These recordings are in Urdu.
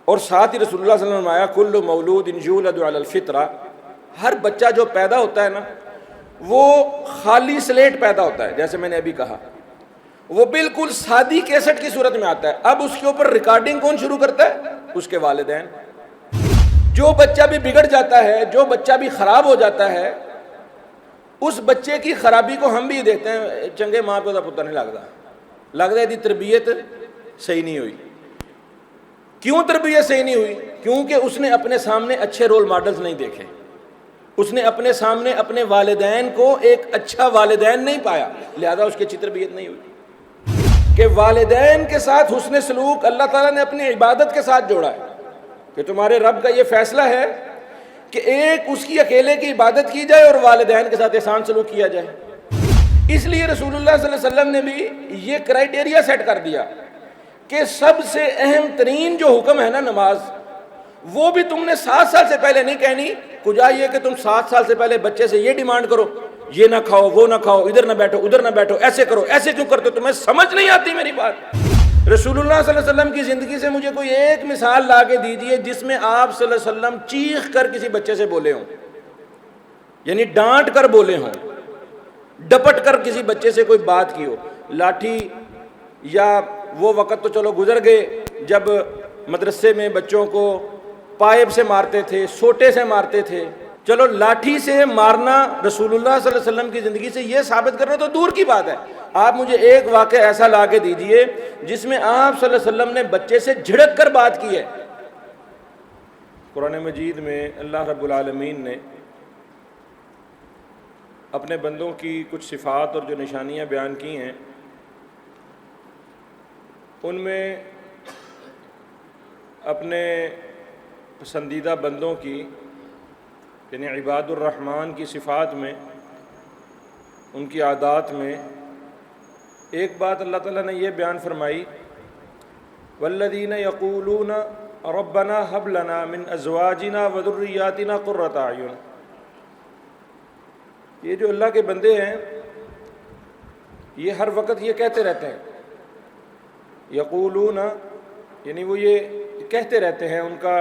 اور ساتھ ہی رسول اللہ صلی اللہ علیہ وسلم نے فرمایا کل مولود یولد علی الفطرہ، ہر بچہ جو پیدا ہوتا ہے نا وہ خالی سلیٹ پیدا ہوتا ہے، جیسے میں نے ابھی کہا وہ بالکل سادی کیسٹ کی صورت میں آتا ہے۔ اب اس کے اوپر ریکارڈنگ کون شروع کرتا ہے؟ اس کے والدین۔ جو بچہ بھی بگڑ جاتا ہے، جو بچہ بھی خراب ہو جاتا ہے، اس بچے کی خرابی کو ہم بھی دیکھتے ہیں، چنگے ماں پہ پتہ نہیں لگتا ہے دی تربیت صحیح نہیں ہوئی۔ کیوں تربیت صحیح نہیں ہوئی؟ کیونکہ اس نے اپنے سامنے اچھے رول ماڈلز نہیں دیکھے، اس نے اپنے سامنے اپنے والدین کو ایک اچھا والدین نہیں پایا، لہذا اس کی اچھی تربیت نہیں ہوئی۔ کہ والدین کے ساتھ حسن سلوک اللہ تعالیٰ نے اپنی عبادت کے ساتھ جوڑا ہے، کہ تمہارے رب کا یہ فیصلہ ہے کہ ایک اس کی اکیلے کی عبادت کی جائے اور والدین کے ساتھ احسان سلوک کیا جائے۔ اس لیے رسول اللہ صلی اللہ علیہ وسلم نے بھی یہ کرائیٹیریا سیٹ کر دیا کہ سب سے اہم ترین جو حکم ہے نا نماز، وہ بھی تم نے 7 سال سے پہلے نہیں کہنی۔ کجا یہ کہ تم 7 سال سے پہلے بچے سے یہ ڈیمانڈ کرو یہ نہ کھاؤ وہ نہ کھاؤ، ادھر نہ بیٹھو ادھر نہ بیٹھو، ایسے کرو ایسے کیوں کرتے ہو، تمہیں سمجھ نہیں آتی میری بات؟ رسول اللہ صلی اللہ علیہ وسلم کی زندگی سے مجھے کوئی ایک مثال لا کے دیجئے جس میں آپ صلی اللہ علیہ وسلم چیخ کر کسی بچے سے بولے ہوں، یعنی ڈانٹ کر بولے ہوں، ڈپٹ کر کسی بچے سے کوئی بات کی ہو۔ لاٹھی یا وہ وقت تو چلو گزر گئے جب مدرسے میں بچوں کو پائپ سے مارتے تھے، سوٹے سے مارتے تھے، چلو لاٹھی سے مارنا رسول اللہ صلی اللہ علیہ وسلم کی زندگی سے یہ ثابت کرنا تو دور کی بات ہے۔ آپ مجھے ایک واقعہ ایسا لا کے دیجئے جس میں آپ صلی اللہ علیہ وسلم نے بچے سے جھڑک کر بات کی ہے۔ قرآن مجید میں اللہ رب العالمین نے اپنے بندوں کی کچھ صفات اور جو نشانیاں بیان کی ہیں، ان میں اپنے پسندیدہ بندوں کی یعنی عباد الرحمن کی صفات میں، ان کی عادات میں ایک بات اللہ تعالیٰ نے یہ بیان فرمائی والذین یقولون ربنا ھب لنا من ازواجنا وذریاتنا قرۃ اعین۔ یہ جو اللہ کے بندے ہیں یہ ہر وقت یہ کہتے رہتے ہیں، یقولون یعنی وہ یہ کہتے رہتے ہیں، ان کا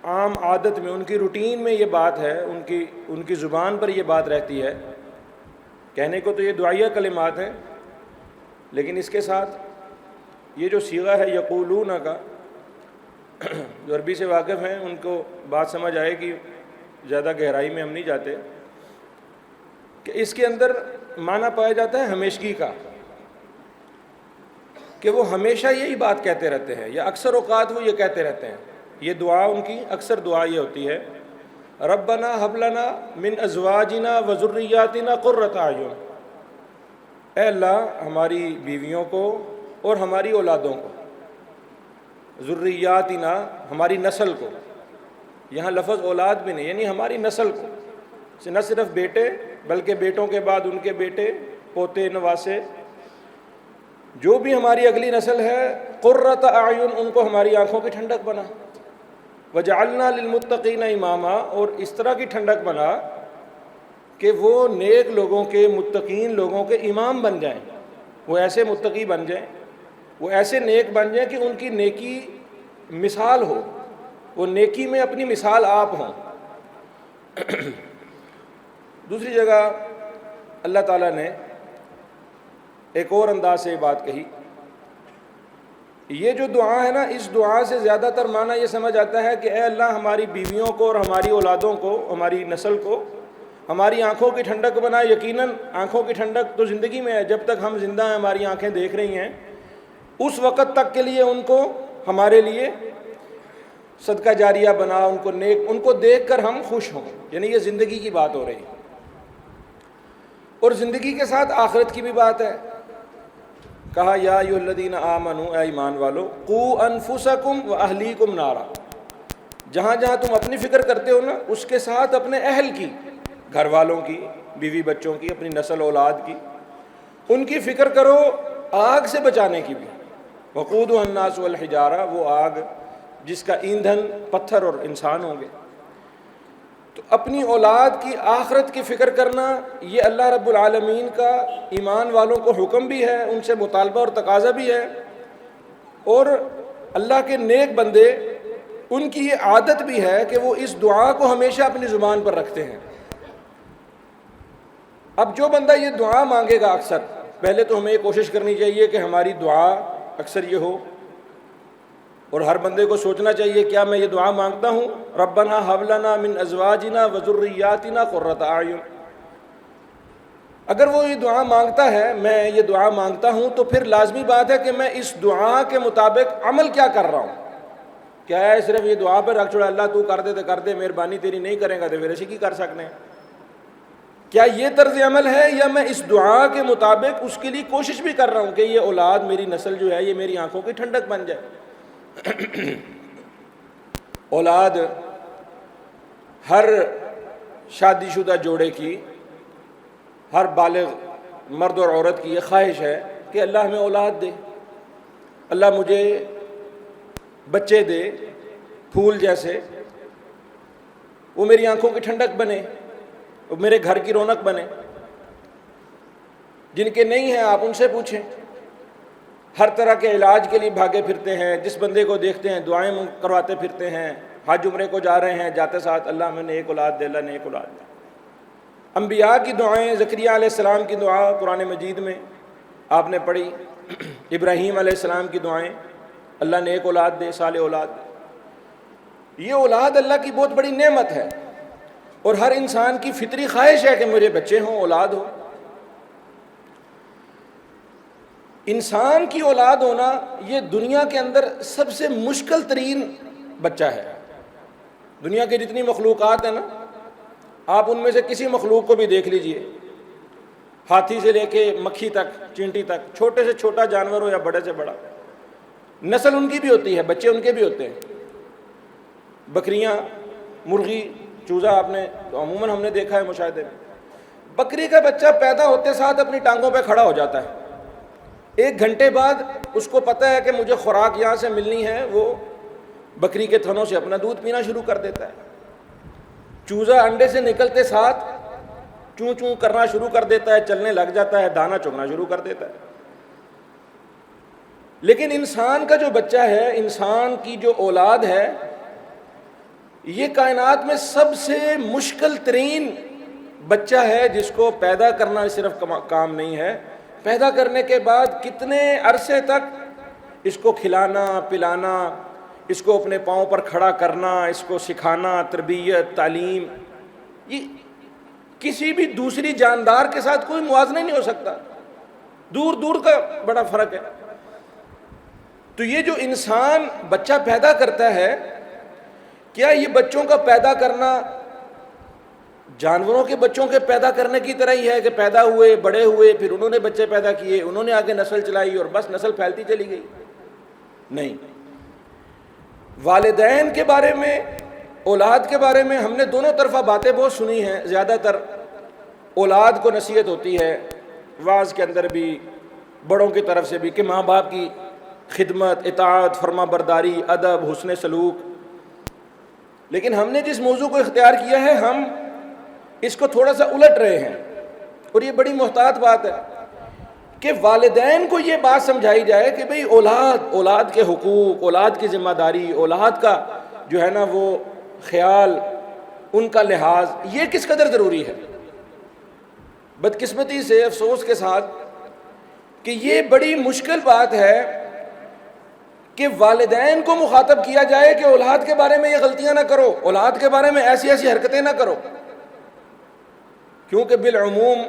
عام عادت میں، ان کی روٹین میں یہ بات ہے، ان کی زبان پر یہ بات رہتی ہے۔ کہنے کو تو یہ دعائیہ کلمات ہیں، لیکن اس کے ساتھ یہ جو صیغہ ہے یقولون کا، جو عربی سے واقف ہیں ان کو بات سمجھ آئے گی، زیادہ گہرائی میں ہم نہیں جاتے، کہ اس کے اندر معنی پایا جاتا ہے ہمیشگی کا، کہ وہ ہمیشہ یہی بات کہتے رہتے ہیں، یا اکثر اوقات وہ یہ کہتے رہتے ہیں۔ یہ دعا ان کی اکثر دعا یہ ہوتی ہے ربنا ھب لنا من ازواجنا وذریاتنا قرۃ اعین، اے اللہ ہماری بیویوں کو اور ہماری اولادوں کو، ذریاتنا ہماری نسل کو، یہاں لفظ اولاد بھی نہیں، یعنی ہماری نسل کو، نہ صرف بیٹے بلکہ بیٹوں کے بعد ان کے بیٹے، پوتے، نواسے، جو بھی ہماری اگلی نسل ہے، قرۃ اعین، ان کو ہماری آنکھوں کی ٹھنڈک بنا، وجعلنا للمتقین اماما، اور اس طرح کی ٹھنڈک بنا کہ وہ نیک لوگوں کے، متقین لوگوں کے امام بن جائیں، وہ ایسے متقی بن جائیں، وہ ایسے نیک بن جائیں کہ ان کی نیکی مثال ہو، وہ نیکی میں اپنی مثال آپ ہوں۔ دوسری جگہ اللہ تعالیٰ نے ایک اور انداز سے بات کہی، یہ جو دعا ہے نا، اس دعا سے زیادہ تر معنی یہ سمجھ آتا ہے کہ اے اللہ ہماری بیویوں کو اور ہماری اولادوں کو، ہماری نسل کو ہماری آنکھوں کی ٹھنڈک بنا۔ یقیناً آنکھوں کی ٹھنڈک تو زندگی میں ہے، جب تک ہم زندہ ہیں ہماری آنکھیں دیکھ رہی ہیں، اس وقت تک کے لیے ان کو ہمارے لیے صدقہ جاریہ بنا، ان کو نیک، ان کو دیکھ کر ہم خوش ہوں، یعنی یہ زندگی کی بات ہو رہی ہے۔ اور زندگی کے ساتھ آخرت کی بھی بات ہے، کہا یا ایھا الذین آمنوا، اے ایمان والو، قوا انفسکم واہلیکم نارا، جہاں جہاں تم اپنی فکر کرتے ہو نا، اس کے ساتھ اپنے اہل کی، گھر والوں کی، بیوی بچوں کی، اپنی نسل اولاد کی، ان کی فکر کرو، آگ سے بچانے کی بھی۔ وقودھا الناس والحجارہ، وہ آگ جس کا ایندھن پتھر اور انسان ہوں گے۔ تو اپنی اولاد کی، آخرت کی فکر کرنا، یہ اللہ رب العالمین کا ایمان والوں کو حکم بھی ہے، ان سے مطالبہ اور تقاضا بھی ہے، اور اللہ کے نیک بندے ان کی یہ عادت بھی ہے کہ وہ اس دعا کو ہمیشہ اپنی زبان پر رکھتے ہیں. اب جو بندہ یہ دعا مانگے گا اکثر، پہلے تو ہمیں یہ کوشش کرنی چاہیے کہ ہماری دعا اکثر یہ ہو، اور ہر بندے کو سوچنا چاہیے کیا میں یہ دعا مانگتا ہوں، ربنا ھب لنا من ازواجنا وذریاتنا قرۃ اعین. اگر وہ یہ دعا مانگتا ہے، میں یہ دعا مانگتا ہوں، تو پھر لازمی بات ہے کہ میں اس دعا کے مطابق عمل کیا کر رہا ہوں. کیا ہے صرف یہ دعا پہ رکھ چھوڑا اللہ تو کر دے تو کر دے، مہربانی تیری نہیں کرے گا تو پھر ایسے کی کر سکتے ہیں. کیا یہ طرز عمل ہے، یا میں اس دعا کے مطابق اس کے لیے کوشش بھی کر رہا ہوں کہ یہ اولاد، میری نسل جو ہے یہ میری آنکھوں کی ٹھنڈک بن جائے. اولاد ہر شادی شدہ جوڑے کی، ہر بالغ مرد اور عورت کی یہ خواہش ہے کہ اللہ ہمیں اولاد دے، اللہ مجھے بچے دے پھول جیسے، وہ میری آنکھوں کی ٹھنڈک بنے، وہ میرے گھر کی رونق بنے. جن کے نہیں ہیں آپ ان سے پوچھیں، ہر طرح کے علاج کے لیے بھاگے پھرتے ہیں، جس بندے کو دیکھتے ہیں دعائیں کرواتے پھرتے ہیں، حج عمرے کو جا رہے ہیں، جاتے ساتھ اللہ ہمیں نیک اولاد دے، اللہ نیک اولاد دے. انبیاء کی دعائیں، زکریا علیہ السلام کی دعا قرآن مجید میں آپ نے پڑھی، ابراہیم علیہ السلام کی دعائیں، اللہ نیک اولاد دے، صالح اولاد دے. یہ اولاد اللہ کی بہت بڑی نعمت ہے، اور ہر انسان کی فطری خواہش ہے کہ مجھے بچے ہوں، اولاد ہو. انسان کی اولاد ہونا یہ دنیا کے اندر سب سے مشکل ترین بچہ ہے. دنیا کی جتنی مخلوقات ہیں نا، آپ ان میں سے کسی مخلوق کو بھی دیکھ لیجئے، ہاتھی سے لے کے مکھی تک، چینٹی تک، چھوٹے سے چھوٹا جانور ہو یا بڑے سے بڑا، نسل ان کی بھی ہوتی ہے، بچے ان کے بھی ہوتے ہیں. بکریاں، مرغی، چوزا آپ نے عموماً ہم نے دیکھا ہے مشاہدے میں، بکری کا بچہ پیدا ہوتے ساتھ اپنی ٹانگوں پہ کھڑا ہو جاتا ہے. 1 گھنٹے بعد اس کو پتہ ہے کہ مجھے خوراک یہاں سے ملنی ہے، وہ بکری کے تھنوں سے اپنا دودھ پینا شروع کر دیتا ہے. چوزا انڈے سے نکلتے ساتھ چوں چوں کرنا شروع کر دیتا ہے، چلنے لگ جاتا ہے، دانا چگنا شروع کر دیتا ہے. لیکن انسان کا جو بچہ ہے، انسان کی جو اولاد ہے، یہ کائنات میں سب سے مشکل ترین بچہ ہے، جس کو پیدا کرنا صرف کام نہیں ہے، پیدا کرنے کے بعد کتنے عرصے تک اس کو کھلانا پلانا، اس کو اپنے پاؤں پر کھڑا کرنا، اس کو سکھانا، تربیت، تعلیم، یہ کسی بھی دوسری جاندار کے ساتھ کوئی موازنہ نہیں ہو سکتا، دور دور کا بڑا فرق ہے. تو یہ جو انسان بچہ پیدا کرتا ہے، کیا یہ بچوں کا پیدا کرنا جانوروں کے بچوں کے پیدا کرنے کی طرح ہی ہے کہ پیدا ہوئے، بڑے ہوئے، پھر انہوں نے بچے پیدا کیے، انہوں نے آگے نسل چلائی اور بس نسل پھیلتی چلی گئی؟ نہیں. والدین کے بارے میں، اولاد کے بارے میں ہم نے دونوں طرفہ باتیں بہت سنی ہیں. زیادہ تر اولاد کو نصیحت ہوتی ہے وعظ کے اندر بھی، بڑوں کی طرف سے بھی، کہ ماں باپ کی خدمت، اطاعت، فرما برداری، ادب، حسن سلوک. لیکن ہم نے جس موضوع کو اختیار کیا ہے، ہم اس کو تھوڑا سا الٹ رہے ہیں، اور یہ بڑی محتاط بات ہے کہ والدین کو یہ بات سمجھائی جائے کہ بھئی اولاد کے حقوق، اولاد کی ذمہ داری، اولاد کا جو ہے نا وہ خیال، ان کا لحاظ، یہ کس قدر ضروری ہے. بدقسمتی سے، افسوس کے ساتھ، کہ یہ بڑی مشکل بات ہے کہ والدین کو مخاطب کیا جائے کہ اولاد کے بارے میں یہ غلطیاں نہ کرو، اولاد کے بارے میں ایسی ایسی حرکتیں نہ کرو. کیونکہ بالعموم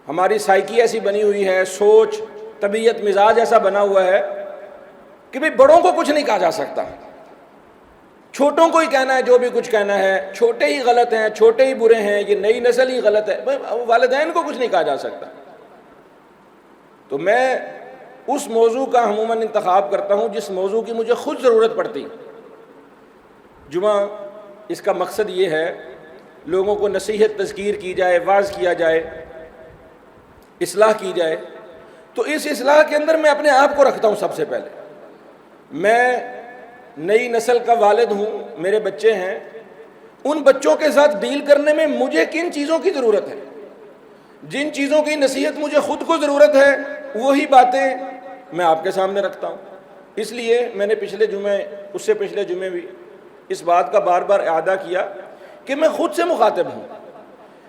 ہماری سائیکی ایسی بنی ہوئی ہے، سوچ، طبیعت، مزاج ایسا بنا ہوا ہے کہ بھئی بڑوں کو کچھ نہیں کہا جا سکتا، چھوٹوں کو ہی کہنا ہے جو بھی کچھ کہنا ہے، چھوٹے ہی غلط ہیں، چھوٹے ہی برے ہیں، یہ نئی نسل ہی غلط ہے، والدین کو کچھ نہیں کہا جا سکتا. تو میں اس موضوع کا عموماً انتخاب کرتا ہوں جس موضوع کی مجھے خود ضرورت پڑتی. جمعہ اس کا مقصد یہ ہے، لوگوں کو نصیحت، تذکیر کی جائے، واعظ کیا جائے، اصلاح کی جائے. تو اس اصلاح کے اندر میں اپنے آپ کو رکھتا ہوں. سب سے پہلے میں نئی نسل کا والد ہوں، میرے بچے ہیں، ان بچوں کے ساتھ ڈیل کرنے میں مجھے کن چیزوں کی ضرورت ہے، جن چیزوں کی نصیحت مجھے خود کو ضرورت ہے، وہی باتیں میں آپ کے سامنے رکھتا ہوں. اس لیے میں نے پچھلے جمعے اس سے پچھلے جمعے بھی اس بات کا بار بار اعادہ کیا کہ میں خود سے مخاطب ہوں،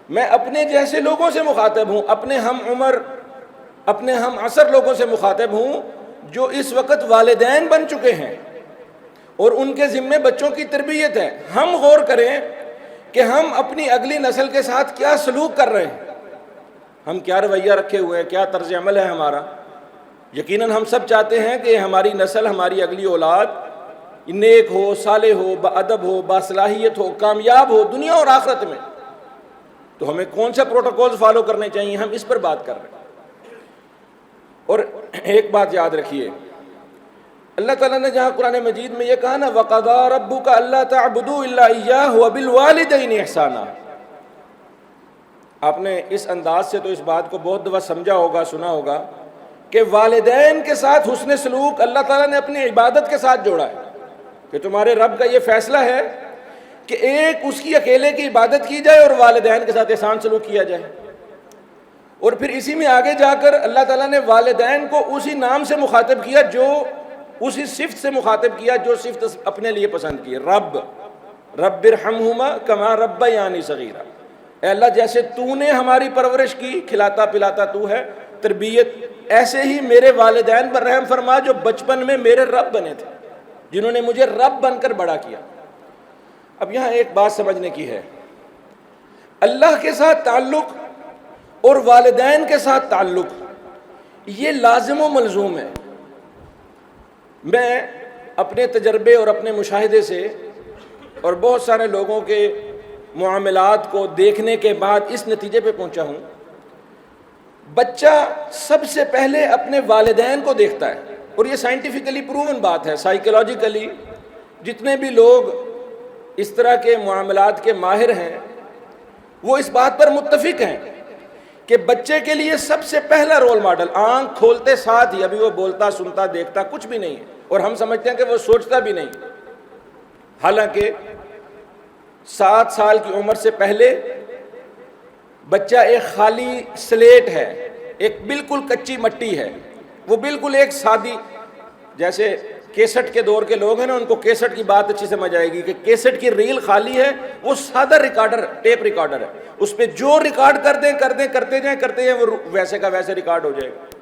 میں اپنے جیسے لوگوں سے مخاطب ہوں، اپنے ہم عمر اپنے ہم عصر لوگوں سے مخاطب ہوں جو اس وقت والدین بن چکے ہیں اور ان کے ذمے بچوں کی تربیت ہے۔ ہم غور کریں کہ ہم اپنی اگلی نسل کے ساتھ کیا سلوک کر رہے ہیں، ہم کیا رویہ رکھے ہوئے ہیں، کیا طرز عمل ہے ہمارا۔ یقیناً ہم سب چاہتے ہیں کہ ہماری نسل، ہماری اگلی اولاد نیک ہو، صالح ہو، باادب ہو، باصلاحیت ہو، کامیاب ہو دنیا اور آخرت میں۔ تو ہمیں کون سا پروٹوکولز فالو کرنے چاہیے، ہم اس پر بات کر رہے ہیں۔ اور ایک بات یاد رکھیے، اللہ تعالیٰ نے جہاں قرآن مجید میں یہ کہا نا وَقَضَىٰ رَبُّكَ أَلَّا تَعْبُدُوا إِلَّا إِيَّاهُ وَبِالْوَالِدَيْنِ إِحْسَانًا۔ آپ نے اس انداز سے تو اس بات کو بہت دفعہ سمجھا ہوگا، سنا ہوگا کہ والدین کے ساتھ حسن سلوک اللہ تعالیٰ نے اپنی عبادت کے ساتھ جوڑا ہے، کہ تمہارے رب کا یہ فیصلہ ہے کہ ایک اس کی اکیلے کی عبادت کی جائے اور والدین کے ساتھ احسان سلوک کیا جائے۔ اور پھر اسی میں آگے جا کر اللہ تعالیٰ نے والدین کو اسی نام سے مخاطب کیا، جو اسی صفت سے مخاطب کیا جو صفت اپنے لیے پسند کی، رب ارحمہما کما ربیانی صغیرا۔ اے اللہ جیسے تو نے ہماری پرورش کی، کھلاتا پلاتا تو ہے، تربیت، ایسے ہی میرے والدین پر رحم فرما جو بچپن میں میرے رب بنے تھے، جنہوں نے مجھے رب بن کر بڑا کیا۔ اب یہاں ایک بات سمجھنے کی ہے، اللہ کے ساتھ تعلق اور والدین کے ساتھ تعلق یہ لازم و ملزوم ہے۔ میں اپنے تجربے اور اپنے مشاہدے سے اور بہت سارے لوگوں کے معاملات کو دیکھنے کے بعد اس نتیجے پہ پہنچا ہوں، بچہ سب سے پہلے اپنے والدین کو دیکھتا ہے، اور یہ سائنٹیفکلی پروون بات ہے، سائیکولوجیکلی جتنے بھی لوگ اس طرح کے معاملات کے ماہر ہیں وہ اس بات پر متفق ہیں کہ بچے کے لیے سب سے پہلا رول ماڈل آنکھ کھولتے ساتھ ہی، ابھی وہ بولتا سنتا دیکھتا کچھ بھی نہیں ہے، اور ہم سمجھتے ہیں کہ وہ سوچتا بھی نہیں، حالانکہ 7 سال کی عمر سے پہلے بچہ ایک خالی سلیٹ ہے، ایک بالکل کچی مٹی ہے، وہ بالکل ایک سادی، جیسے کیسٹ کے دور کے لوگ ہیں نا، ان کو کیسٹ کی بات اچھی سمجھ آئے گی کہ کیسٹ کی ریل خالی ہے، وہ سادہ ریکارڈر، ٹیپ ریکارڈر ہے، اس پہ جو ریکارڈ کرتے جائیں وہ ویسے کا ویسے ریکارڈ ہو جائے گا۔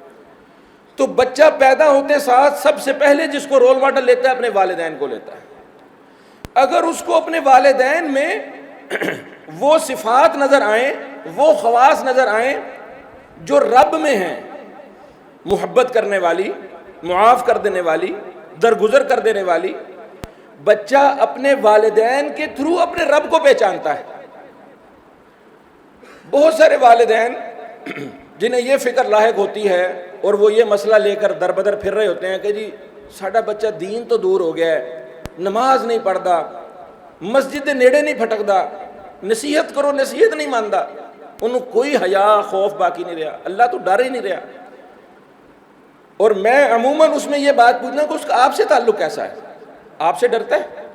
تو بچہ پیدا ہوتے ساتھ سب سے پہلے جس کو رول ماڈل لیتا ہے اپنے والدین کو لیتا ہے۔ اگر اس کو اپنے والدین میں وہ صفات نظر آئیں، وہ خواص نظر آئیں جو رب میں ہیں، محبت کرنے والی، معاف کر دینے والی، درگزر کر دینے والی، بچہ اپنے والدین کے تھرو اپنے رب کو پہچانتا ہے۔ بہت سارے والدین جنہیں یہ فکر لاحق ہوتی ہے اور وہ یہ مسئلہ لے کر در بدر پھر رہے ہوتے ہیں کہ جی ساڈا بچہ دین تو دور ہو گیا ہے، نماز نہیں پڑھتا، مسجد دے نیڑے نہیں پھٹکدا، نصیحت کرو نصیحت نہیں ماندا، انہوں کوئی حیا خوف باقی نہیں رہا، اللہ تو ڈر ہی نہیں رہا۔ اور میں عموماً اس میں یہ بات پوچھنا کہ اس کا آپ سے تعلق کیسا ہے، آپ سے ڈرتا ہے،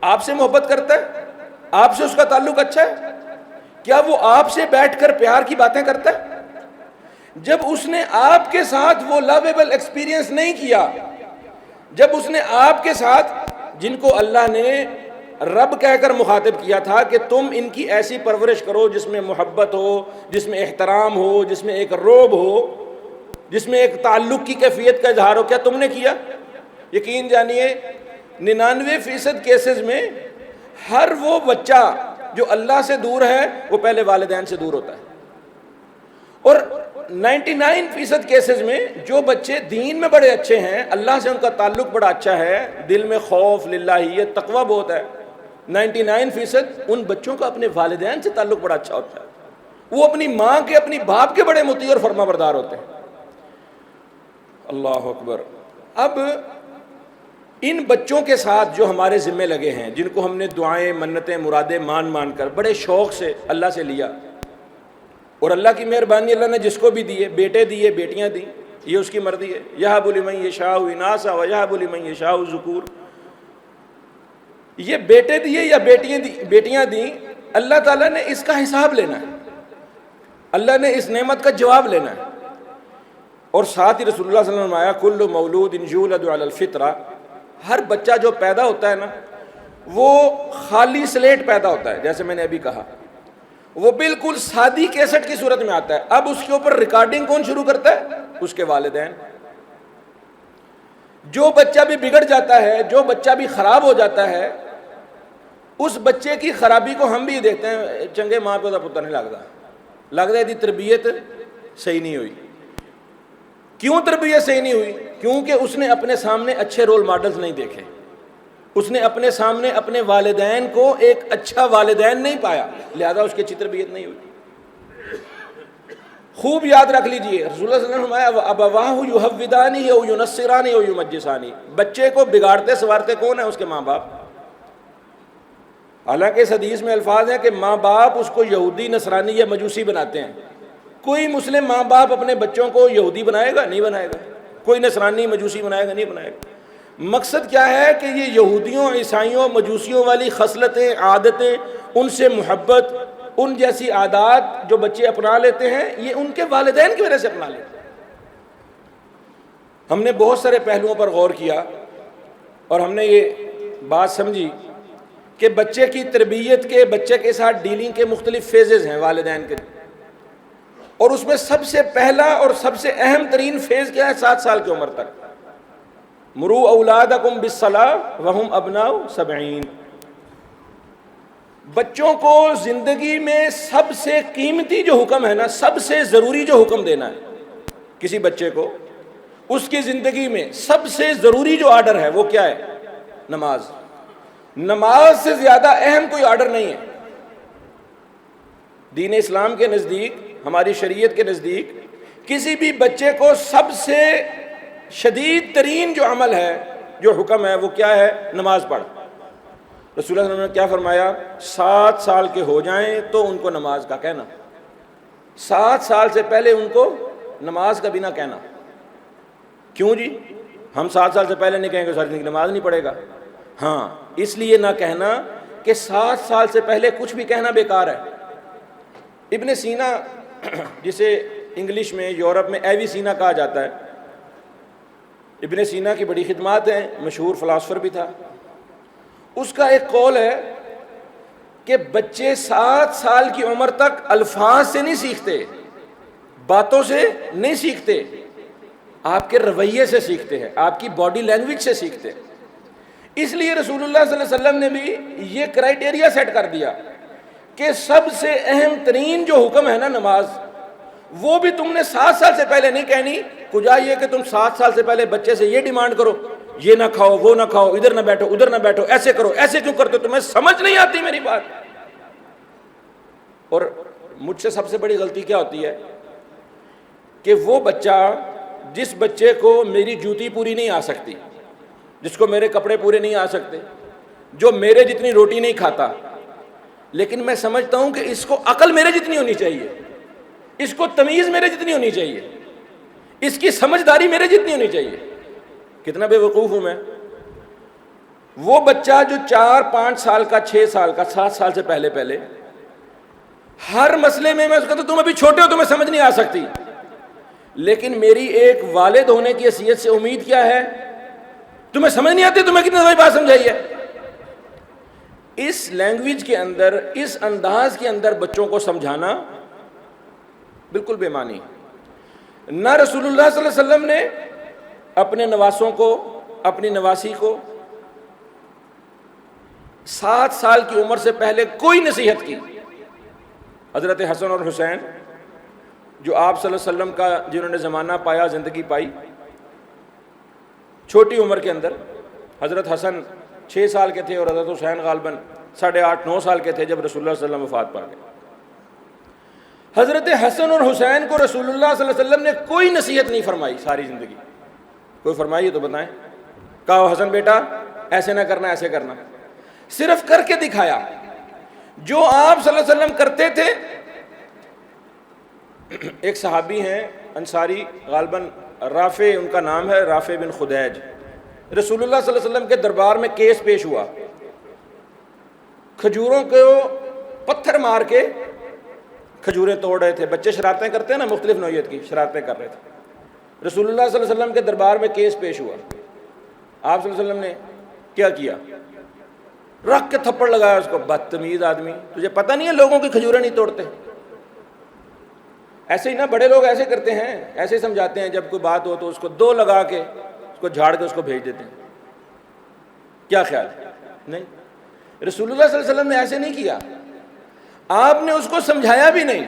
آپ سے محبت کرتا ہے، آپ سے اس کا تعلق اچھا ہے، کیا وہ آپ سے بیٹھ کر پیار کی باتیں کرتا ہے؟ جب اس نے آپ کے ساتھ وہ لویبل ایکسپیرینس نہیں کیا، جب اس نے آپ کے ساتھ، جن کو اللہ نے رب کہہ کر مخاطب کیا تھا کہ تم ان کی ایسی پرورش کرو جس میں محبت ہو، جس میں احترام ہو، جس میں ایک روب ہو، جس میں ایک تعلق کی کیفیت کا اظہار ہو، کیا تم نے کیا؟ یقین جانیے 99% کیسز میں ہر وہ بچہ جو اللہ سے دور ہے وہ پہلے والدین سے دور ہوتا ہے، اور 99% کیسز میں جو بچے دین میں بڑے اچھے ہیں، اللہ سے ان کا تعلق بڑا اچھا ہے، دل میں خوف، للہیت، تقوی بہت ہے، 99% ان بچوں کا اپنے والدین سے تعلق بڑا اچھا ہوتا ہے، وہ اپنی ماں کے، اپنی باپ کے بڑے مطیع اور فرما بردار ہوتے ہیں۔ اللہ اکبر۔ اب ان بچوں کے ساتھ جو ہمارے ذمہ لگے ہیں، جن کو ہم نے دعائیں، منتیں، مرادیں مان کر بڑے شوق سے اللہ سے لیا، اور اللہ کی مہربانی، اللہ نے جس کو بھی دیے، بیٹے دیے، بیٹیاں دی، یہ اس کی مرضی ہے، یہب لمن یشاء اناثا ویہب لمن یشاء ذکور، یہ بیٹے دیے یا بیٹیاں دیں، اللہ تعالیٰ نے اس کا حساب لینا ہے، اللہ نے اس نعمت کا جواب لینا ہے۔ اور ساتھ ہی رسول اللہ صلی اللہ علیہ وسلم نے فرمایا کل مولود یولد علی الفطرہ، ہر بچہ جو پیدا ہوتا ہے نا وہ خالی سلیٹ پیدا ہوتا ہے، جیسے میں نے ابھی کہا وہ بالکل سادی کیسٹ کی صورت میں آتا ہے۔ اب اس کے اوپر ریکارڈنگ کون شروع کرتا ہے؟ اس کے والدین۔ جو بچہ بھی بگڑ جاتا ہے، جو بچہ بھی خراب ہو جاتا ہے، اس بچے کی خرابی کو ہم بھی دیکھتے ہیں، چنگے ماں پیو دا پتر نہیں لگتا ہے دی تربیت صحیح نہیں ہوئی۔ کیوں تربیت صحیح نہیں ہوئی؟ کیونکہ اس نے اپنے سامنے اچھے رول ماڈلز نہیں دیکھے، اس نے اپنے سامنے اپنے والدین کو ایک اچھا والدین نہیں پایا، لہذا اس کی اچھی تربیت نہیں ہوئی۔ خوب یاد رکھ لیجئے، رسول اللہ صلی اللہ علیہ وسلم نے فرمایا ابواہ یحودانی او ینصرانی او یمجسانی، بچے کو بگاڑتے سوارتے کون ہے؟ اس کے ماں باپ۔ حالانکہ اس حدیث میں الفاظ ہیں کہ ماں باپ اس کو یہودی، نصرانی یا مجوسی بناتے ہیں۔ کوئی مسلم ماں باپ اپنے بچوں کو یہودی بنائے گا؟ نہیں بنائے گا۔ کوئی نصرانی مجوسی بنائے گا؟ نہیں بنائے گا۔ مقصد کیا ہے کہ یہ یہودیوں، عیسائیوں، مجوسیوں والی خصلتیں، عادتیں، ان سے محبت، ان جیسی عادات جو بچے اپنا لیتے ہیں، یہ ان کے والدین کی وجہ سے اپنا لیتے ہیں۔ ہم نے بہت سارے پہلوؤں پر غور کیا اور ہم نے یہ بات سمجھی کہ بچے کی تربیت کے، بچے کے ساتھ ڈیلنگ کے مختلف فیزز ہیں والدین کے، اور اس میں سب سے پہلا اور سب سے اہم ترین فیز کیا ہے؟ 7 سال کی عمر تک۔ مرو اولادکم بالصلاۃ وہم ابناء 70۔ بچوں کو زندگی میں سب سے قیمتی جو حکم ہے نا، سب سے ضروری جو حکم دینا ہے کسی بچے کو، اس کی زندگی میں سب سے ضروری جو آرڈر ہے وہ کیا ہے؟ نماز۔ نماز سے زیادہ اہم کوئی آرڈر نہیں ہے۔ دین اسلام کے نزدیک، ہماری شریعت کے نزدیک، کسی بھی بچے کو سب سے شدید ترین جو عمل ہے، جو حکم ہے، وہ کیا ہے؟ نماز پڑھ۔ رسول اللہ صلی اللہ علیہ وسلم نے کیا فرمایا؟ 7 سال کے ہو جائیں تو ان کو نماز کا کہنا، 7 سال سے پہلے ان کو نماز کا بھی نہ کہنا۔ کیوں جی؟ ہم 7 سال سے پہلے نہیں کہیں گے ساری زندگی نماز نہیں پڑھے گا؟ ہاں، اس لیے نہ کہنا کہ 7 سال سے پہلے کچھ بھی کہنا بیکار ہے۔ ابن سینا، جسے انگلش میں، یورپ میں ایوی سینا کہا جاتا ہے، ابن سینا کی بڑی خدمات ہیں، مشہور فلاسفر بھی تھا۔ اس کا ایک قول ہے کہ بچے 7 سال کی عمر تک الفاظ سے نہیں سیکھتے، باتوں سے نہیں سیکھتے، آپ کے رویے سے سیکھتے ہیں، آپ کی باڈی لینگویج سے سیکھتے ہیں۔ اس لیے رسول اللہ صلی اللہ علیہ وسلم نے بھی یہ کرائیٹیریا سیٹ کر دیا کہ سب سے اہم ترین جو حکم ہے نا نماز، وہ بھی تم نے 7 سال سے پہلے نہیں کہنی۔ کجا یہ کہ تم 7 سال سے پہلے بچے سے یہ ڈیمانڈ کرو، یہ نہ کھاؤ، وہ نہ کھاؤ، ادھر نہ بیٹھو، ادھر نہ بیٹھو، ایسے کرو، ایسے کیوں کرتے ہو؟ تمہیں سمجھ نہیں آتی میری بات؟ اور مجھ سے سب سے بڑی غلطی کیا ہوتی ہے کہ وہ بچہ، جس بچے کو میری جوتی پوری نہیں آ سکتی، جس کو میرے کپڑے پورے نہیں آ سکتے، جو میرے جتنی روٹی نہیں کھاتا، لیکن میں سمجھتا ہوں کہ اس کو عقل میرے جتنی ہونی چاہیے، اس کو تمیز میرے جتنی ہونی چاہیے، اس کی سمجھداری میرے جتنی ہونی چاہیے۔ کتنا بے وقوف ہوں میں۔ وہ بچہ جو 4 5 سال کا، 6 سال کا، 7 سال سے پہلے ہر مسئلے میں اس کو کہتا ہوں تم ابھی چھوٹے ہو، تمہیں سمجھ نہیں آ سکتی، لیکن میری ایک والد ہونے کی حیثیت سے امید کیا ہے؟ تمہیں سمجھ نہیں آتی، تمہیں کتنی دفعہ بات سمجھائی ہے؟ اس لینگویج کے اندر، اس انداز کے اندر بچوں کو سمجھانا بالکل بے معنی۔ نہ رسول اللہ صلی اللہ علیہ وسلم نے اپنے نواسوں کو، اپنی نواسی کو 7 سال کی عمر سے پہلے کوئی نصیحت کی۔ حضرت حسن اور حسین جو آپ صلی اللہ علیہ وسلم کا، جنہوں نے زمانہ پایا، زندگی پائی، چھوٹی عمر کے اندر، حضرت حسن 6 سال کے تھے اور حضرت حسین غالباً 8.5 9 سال کے تھے جب رسول اللہ صلی اللہ علیہ وسلم وفات پا گئے۔ حضرت حسن اور حسین کو رسول اللہ صلی اللہ علیہ وسلم نے کوئی نصیحت نہیں فرمائی ساری زندگی۔ کوئی فرمائی تو بتائیں؟ کہا حسن بیٹا ایسے نہ کرنا، ایسے کرنا، صرف کر کے دکھایا جو آپ صلی اللہ علیہ وسلم کرتے تھے۔ ایک صحابی ہیں انصاری، غالباً رافع ان کا نام ہے، رافع بن خدیج، رسول اللہ صلی اللہ علیہ وسلم کے دربار میں کیس پیش ہوا، کھجوروں کو پتھر مار کے کھجوریں توڑ رہے تھے۔ بچے شرارتیں کرتے ہیں نا، مختلف نوعیت کی شرارتیں کر رہے تھے۔ رسول اللہ صلی اللہ علیہ وسلم کے دربار میں کیس پیش ہوا، آپ صلی اللہ علیہ وسلم نے کیا کیا؟ رکھ کے تھپڑ لگایا اس کو، بدتمیز آدمی، تجھے پتہ نہیں ہے لوگوں کی کھجوریں نہیں توڑتے؟ ایسے ہی نا بڑے لوگ ایسے کرتے ہیں، ایسے سمجھاتے ہیں، جب کوئی بات ہو تو اس کو دو لگا کے اس کو جھاڑ کے اس کو بھیج دیتے ہیں. کیا خیال ہے؟ نہیں، رسول اللہ صلی اللہ علیہ وسلم نے ایسے نہیں کیا. آپ نے اس کو سمجھایا بھی نہیں،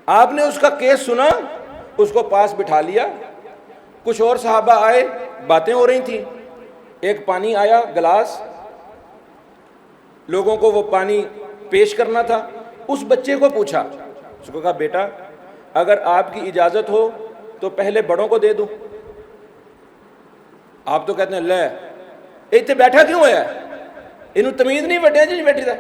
آپ نے اس کا کیس سنا، اس کو پاس بٹھا لیا. کچھ اور صحابہ آئے، باتیں ہو رہی تھیں، ایک پانی آیا گلاس، لوگوں کو وہ پانی پیش کرنا تھا. اس بچے کو پوچھا، اس کو کہا بیٹا اگر آپ کی اجازت ہو تو پہلے بڑوں کو دے دوں. آپ تو کہتے ہیں لے اتنے بیٹھا کیوں ہے، انہوں تمیز نہیں وڈیا جی بیٹھی تھا.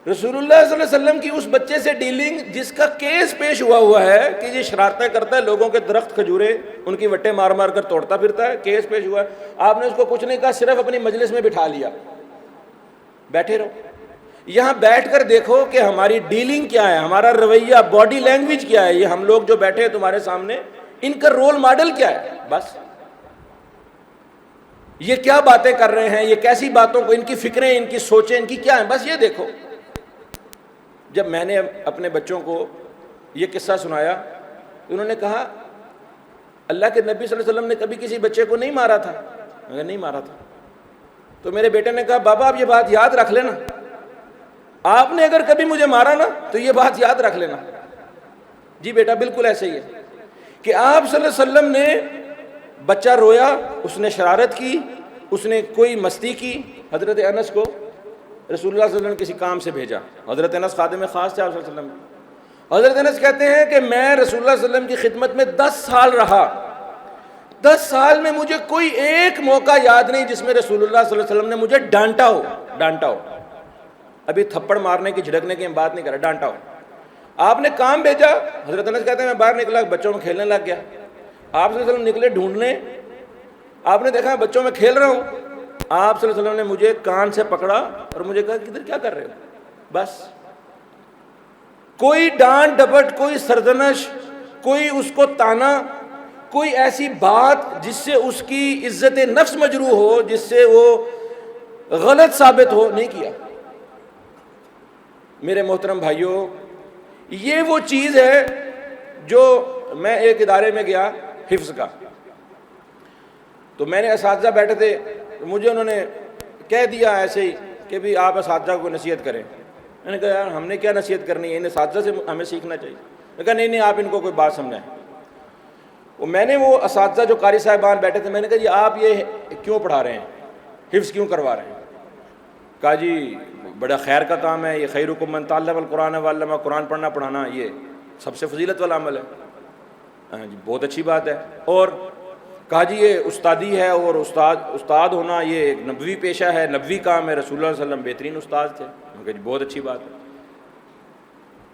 رسول اللہ صلی اللہ علیہ وسلم کی اس بچے سے ڈیلنگ جس کا کیس پیش ہوا ہے کہ یہ شرارتیں کرتا ہے، لوگوں کے درخت کھجورے ان کی وٹے مار مار کر توڑتا پھرتا ہے، کیس پیش ہوا ہے، آپ نے اس کو کچھ نہیں کہا، صرف اپنی مجلس میں بٹھا لیا، بیٹھے رہو. یہاں بیٹھ کر دیکھو کہ ہماری ڈیلنگ کیا ہے، ہمارا رویہ، باڈی لینگویج کیا ہے. یہ ہم لوگ جو بیٹھے ہیں تمہارے سامنے، ان کا رول ماڈل کیا ہے؟ بس یہ کیا باتیں کر رہے ہیں، یہ کیسی باتوں کو، ان کی فکریں، ان کی سوچیں، ان کی کیا ہیں، بس یہ دیکھو. جب میں نے اپنے بچوں کو یہ قصہ سنایا، انہوں نے کہا اللہ کے نبی صلی اللہ علیہ وسلم نے کبھی کسی بچے کو نہیں مارا تھا. میں نے نہیں مارا تھا. تو میرے بیٹے نے کہا بابا آپ یہ بات یاد رکھ لینا، آپ نے اگر کبھی مجھے مارا نا تو یہ بات یاد رکھ لینا. جی بیٹا بالکل ایسے ہی ہے کہ آپ صلی اللہ علیہ وسلم نے، بچہ رویا، اس نے شرارت کی، اس نے کوئی مستی کی، حضرت انس کو رسول اللہ صلی اللہ علیہ وسلم نے کسی کام سے بھیجا. حضرت انس خادم خاص تھے آپ صلی اللہ علیہ وسلم. حضرت انس کہتے ہیں کہ میں رسول اللہ صلی اللہ علیہ وسلم کی خدمت میں 10 سال رہا. 10 سال میں مجھے کوئی ایک موقع یاد نہیں جس میں رسول اللہ صلی اللہ علیہ وسلم نے مجھے ڈانٹا ہو. ابھی تھپڑ مارنے کی، جھڑکنے کی ہم بات نہیں کر رہے، ڈانٹا ہو. آپ نے کام بھیجا. حضرت انس کہتے ہیں میں باہر نکلا، بچوں میں کھیلنے لگ گیا. آپ صلی اللہ علیہ وسلم نکلے ڈھونڈنے، آپ نے دیکھا بچوں میں کھیل رہا ہوں. آپ صلی اللہ علیہ وسلم نے مجھے کان سے پکڑا اور مجھے کہا کدھر کیا کر رہے ہو. بس کوئی ڈانٹ ڈپٹ، کوئی سرزنش، کوئی اس کو تانا، کوئی ایسی بات جس سے اس کی عزت نفس مجروح ہو، جس سے وہ غلط ثابت ہو، نہیں کیا. میرے محترم بھائیوں، یہ وہ چیز ہے جو میں ایک ادارے میں گیا حفظ کا، تو میں نے اساتذہ بیٹھے تھے، مجھے انہوں نے کہہ دیا ایسے ہی کہ بھی آپ اساتذہ کو نصیحت کریں. میں نے کہا یار ہم نے کیا نصیحت کرنی ہے، ان اساتذہ سے ہمیں سیکھنا چاہیے. میں کہا نہیں آپ ان کو کوئی بات سمجھائیں. میں نے وہ اساتذہ جو قاری صاحبان بیٹھے تھے، میں نے کہا جی آپ یہ کیوں پڑھا رہے ہیں، حفظ کیوں کروا رہے ہیں؟ کہا جی بڑا خیر کا کام ہے، یہ خیرکم من تعلم القرآن وعلمہ، قرآن پڑھنا پڑھانا یہ سب سے فضیلت والا عمل ہے. ہاں جی بہت اچھی بات ہے. اور کہا جی یہ استادی ہے، اور استاد ہونا یہ ایک نبوی پیشہ ہے، نبوی کام ہے، رسول اللہ صلی اللہ علیہ وسلم بہترین استاد تھے. میں کہا جی بہت اچھی بات ہے.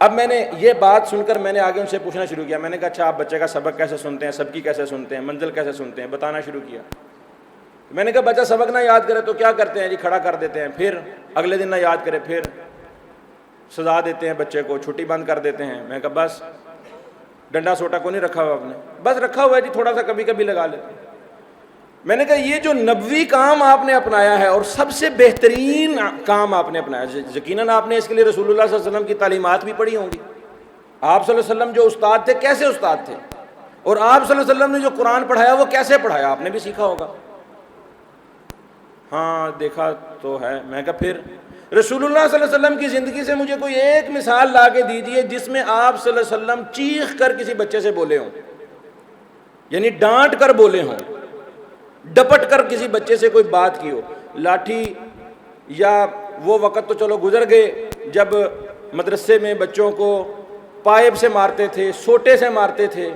اب میں نے یہ بات سن کر میں نے آگے ان سے پوچھنا شروع کیا. میں نے کہا اچھا آپ بچے کا سبق کیسے سنتے ہیں، سب کی کیسے سنتے ہیں، منزل کیسے سنتے ہیں، بتانا شروع کیا. میں نے کہا بچہ سبق نہ یاد کرے تو کیا کرتے ہیں جی، کھڑا کر دیتے ہیں، پھر اگلے دن نہ یاد کرے پھر سزا دیتے ہیں، بچے کو چھٹی بند کر دیتے ہیں. میں نے کہا بس ڈنڈا سوٹا کو نہیں رکھا ہوا آپ نے، بس رکھا ہوا ہے جی تھوڑا سا کبھی کبھی لگا لیتے ہیں. میں نے کہا یہ جو نبوی کام آپ نے اپنایا ہے اور سب سے بہترین کام آپ نے اپنایا، یقیناً آپ نے اس کے لیے رسول اللہ صلی اللہ علیہ وسلم کی تعلیمات بھی پڑھی ہوں گی. آپ صلی اللہ علیہ وسلم جو استاد تھے کیسے استاد تھے، اور آپ صلی اللہ علیہ وسلم نے جو قرآن پڑھایا وہ کیسے پڑھایا، آپ نے بھی سیکھا ہوگا. ہاں دیکھا تو ہے. میں کہا پھر رسول اللہ صلی اللہ علیہ وسلم کی زندگی سے مجھے کوئی ایک مثال لا کے دیجئے جس میں آپ صلی اللہ علیہ وسلم چیخ کر کسی بچے سے بولے ہوں، یعنی ڈانٹ کر بولے ہوں، ڈپٹ کر کسی بچے سے کوئی بات کی ہو. لاٹھی یا وہ وقت تو چلو گزر گئے جب مدرسے میں بچوں کو پائپ سے مارتے تھے، سوٹے سے مارتے تھے.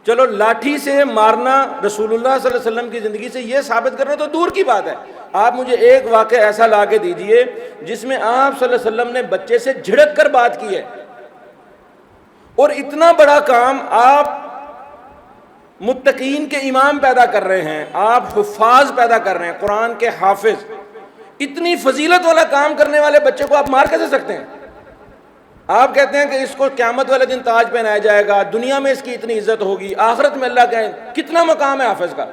چلو لاٹھی سے مارنا رسول اللہ صلی اللہ علیہ وسلم کی زندگی سے یہ ثابت کرنا تو دور کی بات ہے. آپ مجھے ایک واقعہ ایسا لا کے دیجئے جس میں آپ صلی اللہ علیہ وسلم نے بچے سے جھڑک کر بات کی ہے. اور اتنا بڑا کام آپ متقین کے امام پیدا کر رہے ہیں، آپ حفاظ پیدا کر رہے ہیں، قرآن کے حافظ. اتنی فضیلت والا کام کرنے والے بچے کو آپ مار کیسے سکتے ہیں؟ آپ کہتے ہیں کہ اس کو قیامت والے دن تاج پہنایا جائے گا، دنیا میں اس کی اتنی عزت ہوگی، آخرت میں اللہ کہیں کتنا مقام ہے حافظ کا؟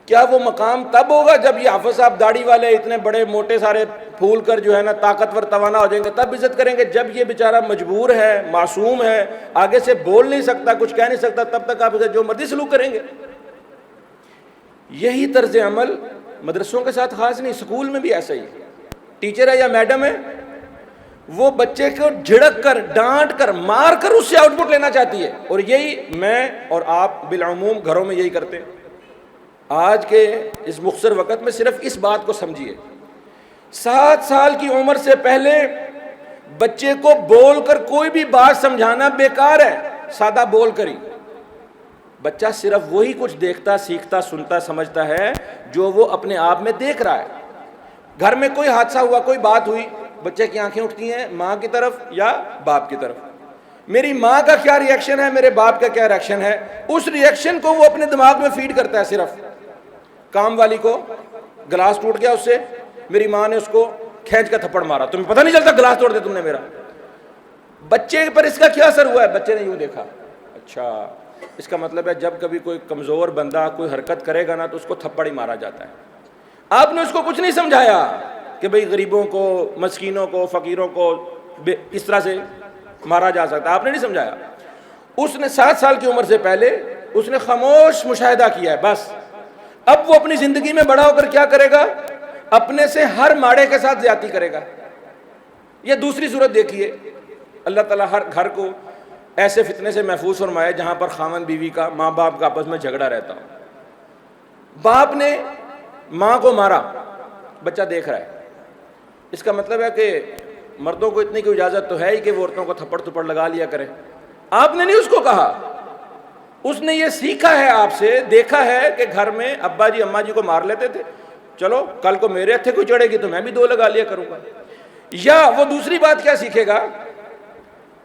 کیا وہ مقام تب ہوگا جب یہ حافظ صاحب داڑھی والے اتنے بڑے موٹے سارے پھول کر جو ہے نا طاقتور توانا ہو جائیں گے تب عزت کریں گے؟ جب یہ بیچارہ مجبور ہے، معصوم ہے، آگے سے بول نہیں سکتا، کچھ کہہ نہیں سکتا، تب تک آپ اسے جو مرضی سلوک کریں گے؟ یہی طرز عمل مدرسوں کے ساتھ خاص نہیں، اسکول میں بھی ایسا ہی ہے۔ ٹیچر ہے یا میڈم ہے، وہ بچے کو جھڑک کر، ڈانٹ کر، مار کر اس سے آؤٹ پٹ لینا چاہتی ہے، اور یہی میں اور آپ بالعموم گھروں میں یہی کرتے ہیں۔ آج کے اس مختصر وقت میں صرف اس بات کو سمجھیے، 7 سال کی عمر سے پہلے بچے کو بول کر کوئی بھی بات سمجھانا بیکار ہے، سادہ بول کر ہی۔ بچہ صرف وہی کچھ دیکھتا، سیکھتا، سنتا، سمجھتا ہے جو وہ اپنے آپ میں دیکھ رہا ہے۔ گھر میں کوئی حادثہ ہوا، کوئی بات ہوئی، بچے کی آنکھیں اٹھتی ہیں ماں کی طرف یا باپ کی طرف۔ میری ماں کا کیا ری ایکشن ہے، میرے باپ کا کیا ری ایکشن ہے، اس ری ایکشن کو وہ اپنے دماغ میں فیڈ کرتا ہے۔ صرف کام والی کو گلاس ٹوٹ گیا، اس سے میری ماں نے اس کو کھینچ کر تھپڑ مارا، تمہیں پتہ نہیں چلتا گلاس توڑ دیا تم نے میرا۔ بچے پر اس کا کیا اثر ہوا ہے؟ بچے نے یوں دیکھا، اچھا اس کا مطلب ہے جب کبھی کوئی کمزور بندہ کوئی حرکت کرے گا نا تو اس کو تھپڑ ہی مارا جاتا ہے۔ آپ نے اس کو کچھ نہیں سمجھایا کہ بھئی غریبوں کو، مسکینوں کو، فقیروں کو اس طرح سے مارا جا سکتا، آپ نے نہیں سمجھایا۔ اس نے 7 سال کی عمر سے پہلے اس نے خاموش مشاہدہ کیا ہے بس۔ اب وہ اپنی زندگی میں بڑا ہو کر کیا کرے گا؟ اپنے سے ہر ماڑے کے ساتھ زیادتی کرے گا۔ یہ دوسری صورت دیکھیے، اللہ تعالیٰ ہر گھر کو ایسے فتنے سے محفوظ فرمائے جہاں پر خاوند بیوی کا، ماں باپ کا آپس میں جھگڑا رہتا ہو۔ باپ نے ماں کو مارا، بچہ دیکھ رہا ہے، اس کا مطلب ہے کہ مردوں کو اتنی کوئی اجازت تو ہے ہی کہ وہ عورتوں کو تھپڑ تھپڑ لگا لیا کریں۔ آپ نے نہیں اس کو کہا، اس نے یہ سیکھا ہے آپ سے، دیکھا ہے کہ گھر میں ابا جی اماں جی کو مار لیتے تھے، چلو کل کو میرے ہتھے کوئی چڑھے گی تو میں بھی 2 لگا لیا کروں گا۔ یا وہ دوسری بات کیا سیکھے گا؟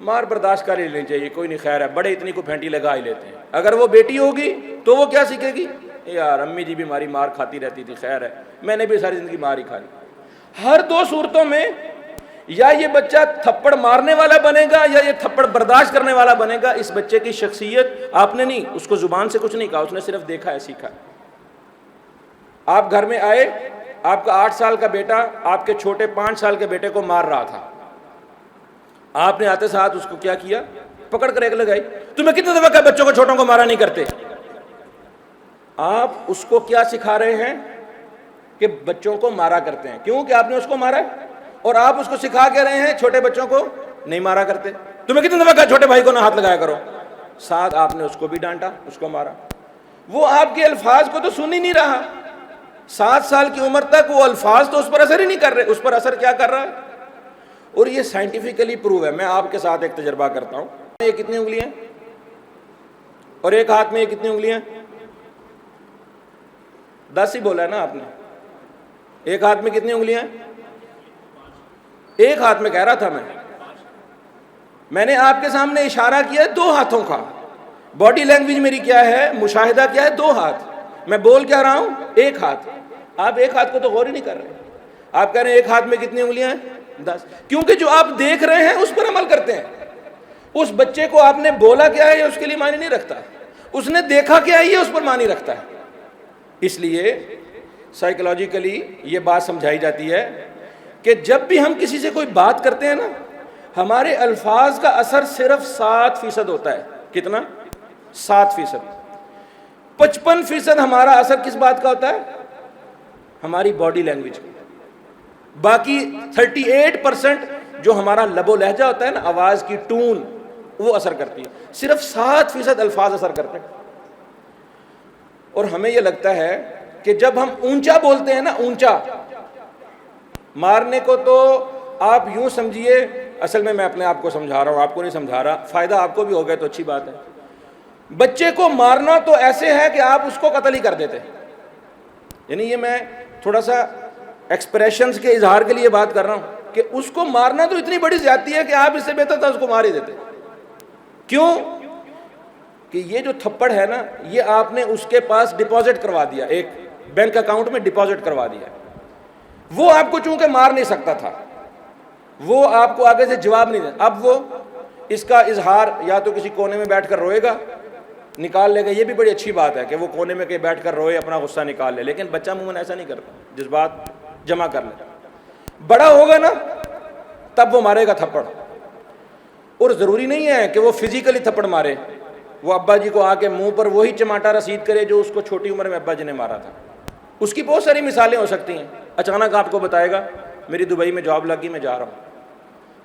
مار برداشت کر ہی لینی چاہیے، کوئی نہیں، خیر ہے، بڑے اتنی کو پھینٹی لگا ہی لیتے ہیں۔ اگر وہ بیٹی ہوگی تو وہ کیا سیکھے گی؟ یار امی جی بھی ہماری مار کھاتی رہتی تھی، خیر ہے، میں نے بھی ساری زندگی مار ہی کھا لی۔ ہر 2 صورتوں میں یا یہ بچہ تھپڑ مارنے والا بنے گا یا یہ تھپڑ برداشت کرنے والا بنے گا۔ اس بچے کی شخصیت آپ نے نہیں، اس کو زبان سے کچھ نہیں کہا، اس نے صرف دیکھا ہے، سیکھا ہے۔ آپ گھر میں آئے، آپ کا 8 سال کا بیٹا آپ کے چھوٹے 5 سال کے بیٹے کو مار رہا تھا، آپ نے آتے ساتھ اس کو کیا کیا؟ پکڑ کر ایک لگائی۔ تمہیں کتنے دفعہ کہا بچوں کو چھوٹوں کو مارا نہیں کرتے؟ آپ اس کو کیا سکھا رہے ہیں؟ کہ بچوں کو مارا کرتے ہیں، کیوں کہ آپ نے اس کو مارا ہے، اور آپ اس کو سکھا کے رہے ہیں چھوٹے بچوں کو نہیں مارا کرتے۔ تمہیں کتنے دفعہ کہا چھوٹے بھائی کو نہ ہاتھ لگایا کرو؟ ساتھ آپ نے اس کو بھی ڈانٹا، اس کو مارا۔ وہ آپ کے الفاظ کو تو سن ہی نہیں رہا، 7 سال کی عمر تک وہ الفاظ تو اس پر اثر ہی نہیں کر رہے، اس پر اثر کیا کر رہا ہے؟ اور یہ سائنٹیفکلی پروو ہے۔ میں آپ کے ساتھ ایک تجربہ کرتا ہوں۔ یہ کتنی انگلیاں اور ایک ہاتھ میں یہ کتنی انگلیاں؟ 10 ہی بولا ہے نا آپ نے۔ ایک ہاتھ میں کتنی انگلیاں؟ ایک ہاتھ میں کہہ رہا تھا میں نے آپ کے سامنے اشارہ کیا 2 ہاتھوں کا۔ باڈی لینگویج میری کیا ہے؟ مشاہدہ کیا ہے؟ 2 ہاتھ۔ میں بول کیا رہا ہوں؟ ایک ہاتھ۔ آپ ایک ہاتھ کو تو غور ہی نہیں کر رہے، آپ کہہ رہے ہیں ایک ہاتھ میں کتنی انگلیاں ہیں؟ 10۔ کیونکہ جو آپ دیکھ رہے ہیں اس پر عمل کرتے ہیں۔ اس بچے کو آپ نے بولا کیا ہے یہ اس کے لیے معنی نہیں رکھتا، اس نے دیکھا کیا ہے یہ اس پر معنی رکھتا ہے۔ اس لیے سائیکولوجیکلی یہ بات سمجھائی جاتی ہے کہ جب بھی ہم کسی سے کوئی بات کرتے ہیں نا، ہمارے الفاظ کا اثر صرف 7% ہوتا ہے۔ کتنا؟ 7%۔ 55% ہمارا اثر کس بات کا ہوتا ہے؟ ہماری باڈی لینگویج کا۔ باقی 38% جو ہمارا لب و لہجہ ہوتا ہے نا، آواز کی ٹون، وہ اثر کرتی ہے۔ صرف 7% الفاظ اثر کرتے ہیں۔ اور ہمیں یہ لگتا ہے کہ جب ہم اونچا بولتے ہیں نا، اونچا مارنے کو تو آپ یوں سمجھیے، اصل میں اپنے آپ کو سمجھا رہا ہوں، آپ کو نہیں سمجھا رہا، فائدہ آپ کو بھی ہو گیا تو اچھی بات ہے۔ بچے کو مارنا تو ایسے ہے کہ آپ اس کو قتل ہی کر دیتے، یعنی یہ میں تھوڑا سا ایکسپریشنز کے اظہار کے لیے بات کر رہا ہوں کہ اس کو مارنا تو اتنی بڑی زیادتی ہے کہ آپ اس سے بہتر تھا اس کو مار ہی دیتے۔ کیوں؟ کہ یہ جو تھپڑ ہے نا، یہ آپ نے اس کے پاس ڈپازٹ کروا دیا، ایک بینک اکاؤنٹ میں ڈپازٹ کروا دیا۔ وہ آپ کو چونکہ مار نہیں سکتا تھا، وہ آپ کو آگے سے جواب نہیں دے. اب وہ اس کا اظہار یا تو کسی کونے میں بیٹھ کر روئے گا, نکال لے گا, یہ بھی بڑی اچھی بات ہے کہ وہ کونے میں کہیں بیٹھ کر روئے, اپنا غصہ نکال لے, لیکن بچہ عموماً ایسا نہیں کرتا, جذبات جمع کر لے. بڑا ہوگا نا تب وہ مارے گا تھپڑ, اور ضروری نہیں ہے کہ وہ فزیکلی تھپڑ مارے, وہ ابا جی کو آ کے منہ پر وہی چماٹا رسید کرے جو اس کو چھوٹی عمر میں ابا جی نے مارا تھا. اس کی بہت ساری مثالیں ہو سکتی ہیں. اچانک آپ کو بتائے گا میری دبئی میں جاب لگی, میں جا رہا ہوں,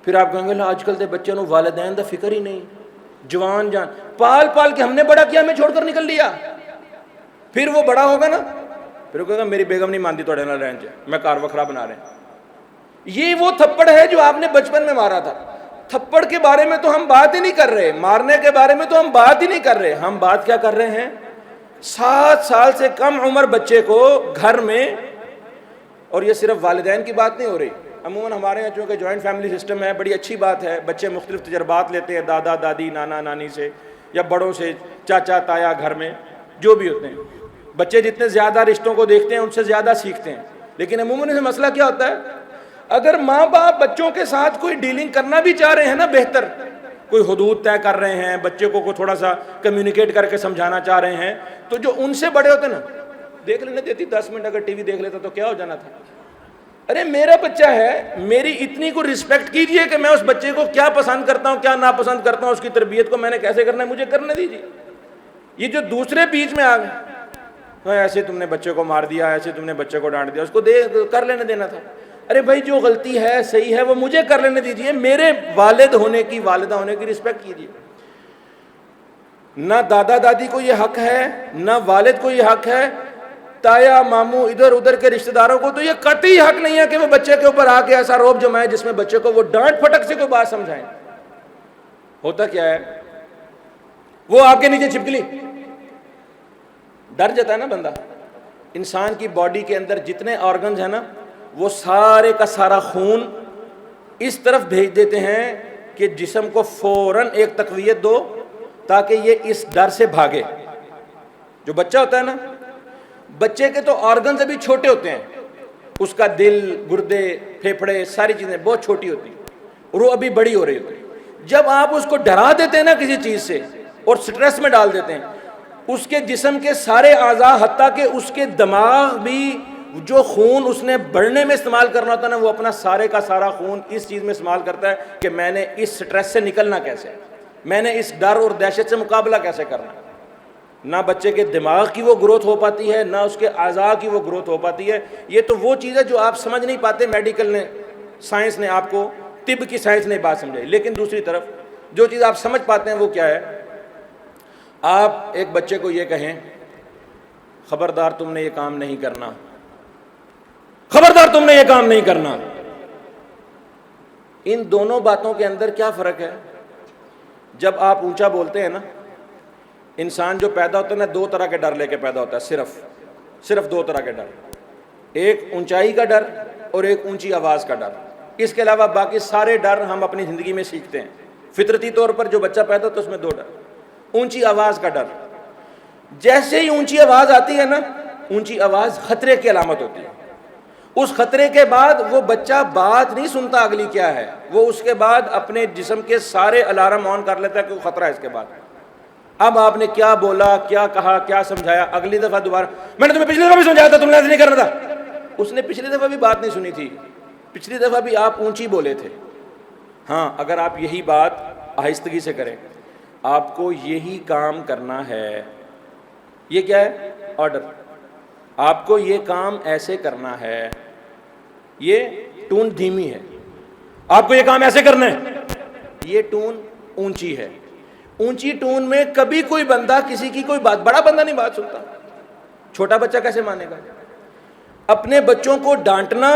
پھر آپ کہیں گے آج کل کے بچے نو والدین دا فکر ہی نہیں, جوان جان پال پال کے ہم نے بڑا کیا, ہمیں چھوڑ کر نکل دیا. پھر وہ بڑا ہوگا نا, پھر وہ کہے گا میری بیگم نہیں مانتی توڑے نال رہن چ, میں کار وکھرا بنا رہے ہیں. یہ وہ تھپڑ ہے جو آپ نے بچپن میں مارا تھا. تھپڑ کے بارے میں تو ہم بات ہی نہیں کر رہے, مارنے کے بارے میں تو ہم بات ہی نہیں کر رہے. ہم بات کیا کر رہے ہیں, 7 سال سے کم عمر بچے کو گھر میں, اور یہ صرف والدین کی بات نہیں ہو رہی, عموماً ہمارے یہاں چونکہ جوائنٹ فیملی سسٹم ہے, بڑی اچھی بات ہے, بچے مختلف تجربات لیتے ہیں دادا دادی نانا نانی سے یا بڑوں سے, چاچا تایا, گھر میں جو بھی ہوتے ہیں. بچے جتنے زیادہ رشتوں کو دیکھتے ہیں ان سے زیادہ سیکھتے ہیں. لیکن عموماً اس مسئلہ کیا ہوتا ہے, اگر ماں باپ بچوں کے ساتھ کوئی ڈیلنگ کرنا بھی چاہ رہے ہیں نا, بہتر کوئی حدود طے کر رہے ہیں, بچے کو تھوڑا سا کمیونیکیٹ کر کے سمجھانا چاہ رہے ہیں, تو جو ان سے بڑے ہوتے ہیں نا, دیکھ لینے دیتی 10 منٹ اگر ٹی وی دیکھ لیتا تو کیا ہو جانا تھا. ارے میرا بچہ ہے, میری اتنی کو رسپیکٹ کیجئے کہ میں اس بچے کو کیا پسند کرتا ہوں کیا ناپسند کرتا ہوں, اس کی تربیت کو میں نے کیسے کرنا ہے مجھے کرنے دیجیے. یہ جو دوسرے بیچ میں آ گئے, ایسے تم نے بچے کو مار دیا, ایسے تم نے بچے کو ڈانٹ دیا, اس کو کر لینے دینا تھا. ارے بھائی جو غلطی ہے صحیح ہے وہ مجھے کر لینے دیجیے, میرے والد ہونے کی والدہ ہونے کی رسپیکٹ کیجیے. نہ دادا دادی کو یہ حق ہے, نہ والد کو یہ حق ہے, تایا ماموں ادھر ادھر کے رشتہ داروں کو تو یہ قطعی حق نہیں ہے کہ وہ بچے کے اوپر آ کے ایسا روب جمائے جس میں بچے کو وہ ڈانٹ پھٹک سے کوئی بات سمجھائیں. ہوتا کیا ہے, وہ آپ کے نیچے چھپکلی, ڈر جاتا ہے نا بندہ. انسان کی باڈی کے اندر جتنے آرگنز ہیں نا, وہ سارے کا سارا خون اس طرف بھیج دیتے ہیں کہ جسم کو فوراً ایک تقویت دو تاکہ یہ اس ڈر سے بھاگے. جو بچہ ہوتا ہے نا, بچے کے تو آرگنز ابھی چھوٹے ہوتے ہیں, اس کا دل, گردے, پھیپھڑے, ساری چیزیں بہت چھوٹی ہوتی ہیں, اور وہ ابھی بڑی ہو رہی ہوتی ہے. جب آپ اس کو ڈرا دیتے ہیں نا کسی چیز سے اور سٹریس میں ڈال دیتے ہیں, اس کے جسم کے سارے اعضاء حتیٰ کہ اس کے دماغ بھی جو خون اس نے بڑھنے میں استعمال کرنا ہوتا ہے نا, وہ اپنا سارے کا سارا خون اس چیز میں استعمال کرتا ہے کہ میں نے اس سٹریس سے نکلنا کیسے, میں نے اس ڈر اور دہشت سے مقابلہ کیسے کرنا. نہ بچے کے دماغ کی وہ گروتھ ہو پاتی ہے, نہ اس کے اعضاء کی وہ گروتھ ہو پاتی ہے. یہ تو وہ چیز ہے جو آپ سمجھ نہیں پاتے, میڈیکل نے, سائنس نے آپ کو, طب کی سائنس نے بات سمجھائی. لیکن دوسری طرف جو چیز آپ سمجھ پاتے ہیں وہ کیا ہے, آپ ایک بچے کو یہ کہیں خبردار تم نے یہ کام نہیں کرنا, خبردار تم نے یہ کام نہیں کرنا. ان دونوں باتوں کے اندر کیا فرق ہے؟ جب آپ اونچا بولتے ہیں نا, انسان جو پیدا ہوتا ہے نا 2 طرح کے ڈر لے کے پیدا ہوتا ہے, صرف 2 طرح کے ڈر, ایک اونچائی کا ڈر اور ایک اونچی آواز کا ڈر. اس کے علاوہ باقی سارے ڈر ہم اپنی زندگی میں سیکھتے ہیں. فطرتی طور پر جو بچہ پیدا ہوتا ہے اس میں 2 ڈر. اونچی آواز کا ڈر, جیسے ہی اونچی آواز آتی ہے نا, اونچی آواز خطرے کی علامت ہوتی ہے. اس خطرے کے بعد وہ بچہ بات نہیں سنتا اگلی کیا ہے, وہ اس کے بعد اپنے جسم کے سارے الارم آن کر لیتا ہے کہ وہ خطرہ ہے اس کے بعد. اب آپ نے کیا بولا, کیا کہا, کیا سمجھایا, اگلی دفعہ دوبارہ میں نے تمہیں پچھلی دفعہ بھی سمجھایا تھا, تم نے ایسے نہیں کرنا تھا. اس نے پچھلی دفعہ بھی بات نہیں سنی تھی, پچھلی دفعہ بھی آپ اونچی بولے تھے. ہاں, اگر آپ یہی بات آہستگی سے کریں, آپ کو یہی کام کرنا ہے, یہ کیا ہے آرڈر, آپ کو یہ کام ایسے کرنا ہے, یہ ٹون دھیمی ہے, آپ کو یہ کام ایسے کرنا ہے, یہ ٹون اونچی ہے. اونچی ٹون میں کبھی کوئی بندہ کسی کی کوئی بات, بڑا بندہ نہیں بات سنتا, چھوٹا بچہ کیسے مانے گا؟ اپنے بچوں کو ڈانٹنا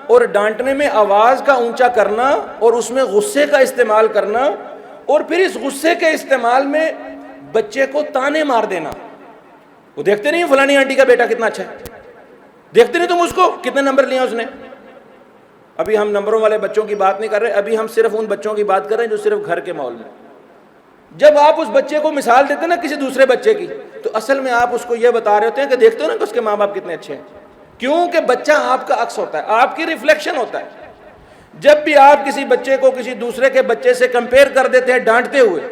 اور ڈانٹنے میں آواز کا اونچا کرنا اور اس میں غصے کا استعمال کرنا, اور پھر اس غصے کے استعمال میں بچے کو تانے مار دینا. وہ دیکھتے نہیں فلانی آنٹی کا بیٹا کتنا اچھا ہے, دیکھتے نہیں تم اس کو کتنے نمبر لیے اس نے. ابھی ہم نمبروں والے بچوں کی بات نہیں کر رہے, ابھی ہم صرف ان بچوں کی بات کر رہے ہیں جو صرف گھر کے ماحول میں. جب آپ اس بچے کو مثال دیتے ہیں نا کسی دوسرے بچے کی, تو اصل میں آپ اس کو یہ بتا رہے ہوتے ہیں کہ دیکھتے ہو نا کہ اس کے ماں باپ کتنے اچھے ہیں. کیوں کہ بچہ آپ کا عکس ہوتا ہے, آپ کی ریفلیکشن ہوتا ہے. جب بھی آپ کسی بچے کو کسی دوسرے کے بچے سے کمپیئر کر دیتے ہیں ڈانٹتے ہوئے،